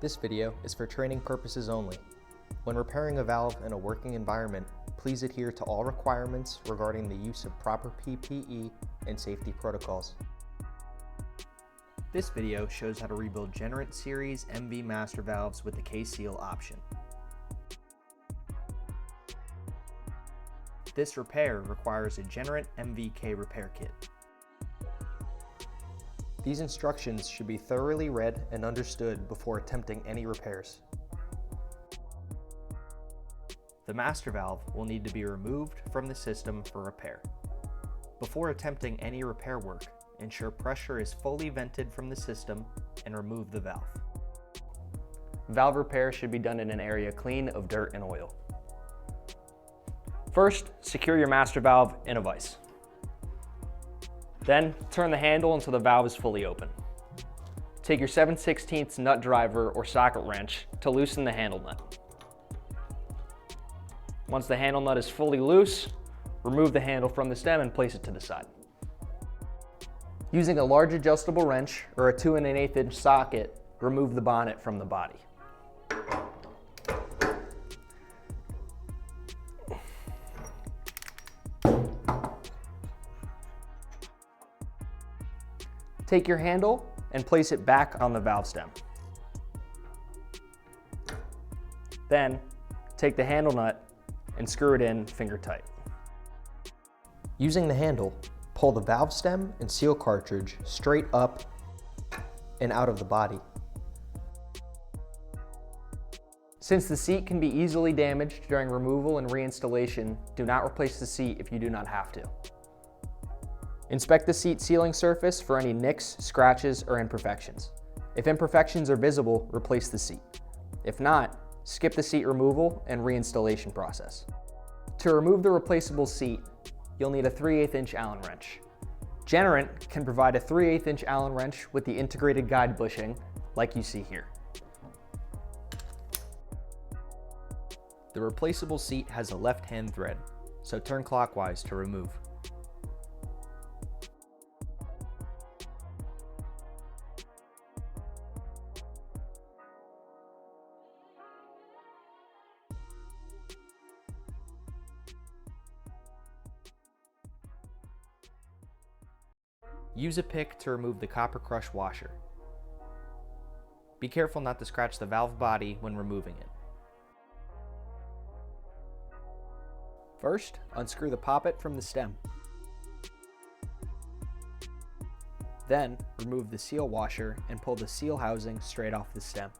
This video is for training purposes only. When repairing a valve in a working environment, please adhere to all requirements regarding the use of proper PPE and safety protocols. This video shows how to rebuild Generant series MV master valves with the K-Seal option. This repair requires a Generant MVK repair kit. These instructions should be thoroughly read and understood before attempting any repairs. The master valve will need to be removed from the system for repair. Before attempting any repair work, ensure pressure is fully vented from the system and remove the valve. Valve repair should be done in an area clean of dirt and oil. First, secure your master valve in a vise. Then, turn the handle until the valve is fully open. Take your 7/16 nut driver or socket wrench to loosen the handle nut. Once the handle nut is fully loose, remove the handle from the stem and place it to the side. Using a large adjustable wrench or a 2 1/8 inch socket, remove the bonnet from the body. Take your handle and place it back on the valve stem. Then, take the handle nut and screw it in finger tight. Using the handle, pull the valve stem and seal cartridge straight up and out of the body. Since the seat can be easily damaged during removal and reinstallation, do not replace the seat if you do not have to. Inspect the seat sealing surface for any nicks, scratches, or imperfections. If imperfections are visible, replace the seat. If not, skip the seat removal and reinstallation process. To remove the replaceable seat, you'll need a 3/8 inch Allen wrench. Generant can provide a 3/8 inch Allen wrench with the integrated guide bushing, like you see here. The replaceable seat has a left-hand thread, so turn clockwise to remove. Use a pick to remove the copper crush washer. Be careful not to scratch the valve body when removing it. First, unscrew the poppet from the stem. Then, remove the seal washer and pull the seal housing straight off the stem.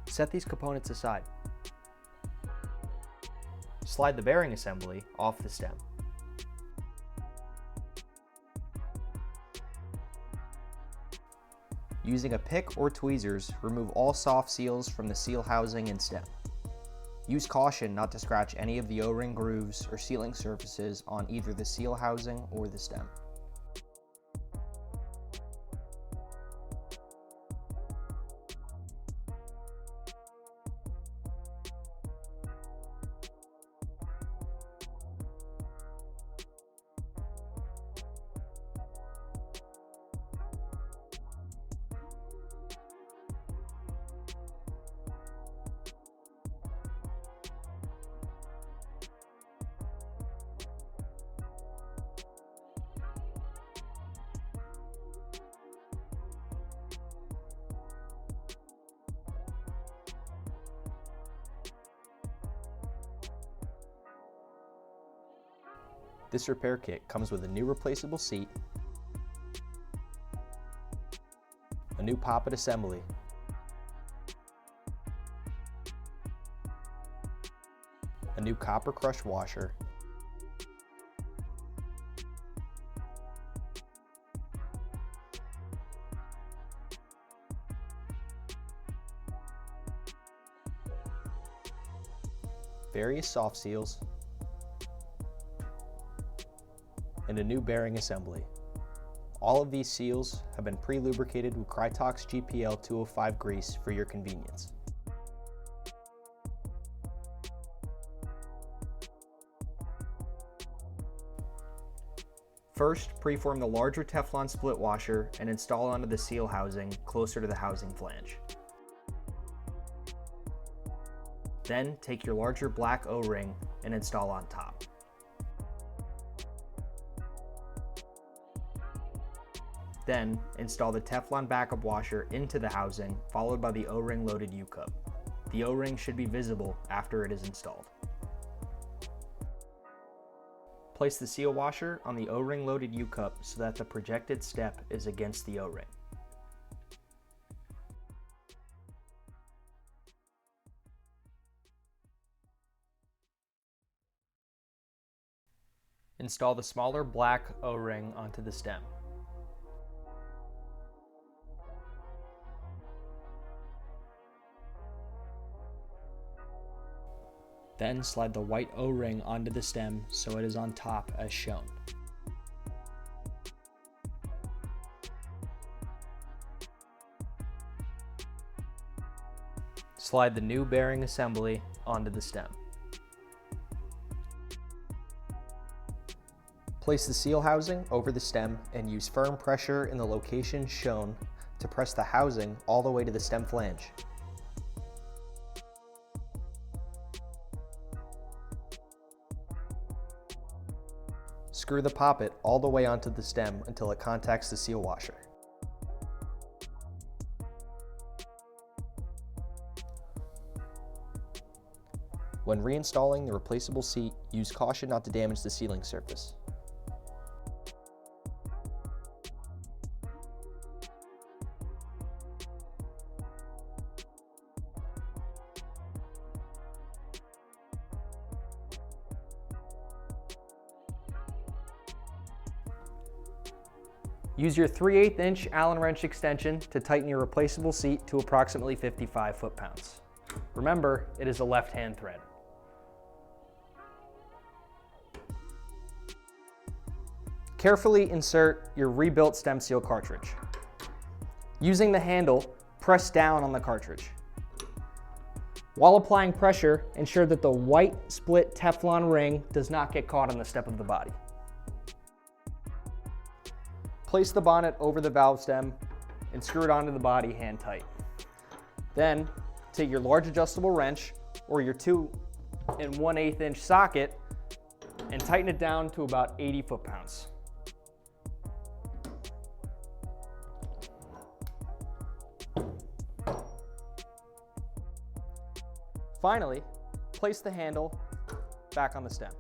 Set these components aside. Slide the bearing assembly off the stem. Using a pick or tweezers, remove all soft seals from the seal housing and stem. Use caution not to scratch any of the O-ring grooves or sealing surfaces on either the seal housing or the stem. This repair kit comes with a new replaceable seat, a new poppet assembly, a new copper crush washer, various soft seals, and a new bearing assembly. All of these seals have been pre-lubricated with Krytox GPL 205 grease for your convenience. First, preform the larger Teflon split washer and install onto the seal housing closer to the housing flange. Then take your larger black O-ring and install on top. Then install the Teflon backup washer into the housing, followed by the O-ring loaded U-cup. The O-ring should be visible after it is installed. Place the seal washer on the O-ring loaded U-cup so that the projected step is against the O-ring. Install the smaller black O-ring onto the stem. Then slide the white O-ring onto the stem so it is on top as shown. Slide the new bearing assembly onto the stem. Place the seal housing over the stem and use firm pressure in the location shown to press the housing all the way to the stem flange. Screw the poppet all the way onto the stem until it contacts the seal washer. When reinstalling the replaceable seat, use caution not to damage the sealing surface. Use your 3/8 inch Allen wrench extension to tighten your replaceable seat to approximately 55 foot-pounds. Remember, it is a left-hand thread. Carefully insert your rebuilt stem seal cartridge. Using the handle, press down on the cartridge. While applying pressure, ensure that the white split Teflon ring does not get caught on the step of the body. Place the bonnet over the valve stem and screw it onto the body hand tight. Then take your large adjustable wrench or your 2 1/8 inch socket and tighten it down to about 80 foot-pounds. Finally, place the handle back on the stem.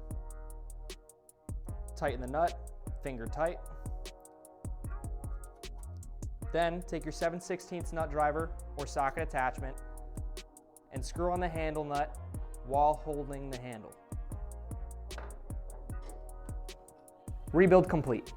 Tighten the nut, finger tight. Then take your 7/16 nut driver or socket attachment and screw on the handle nut while holding the handle. Rebuild complete.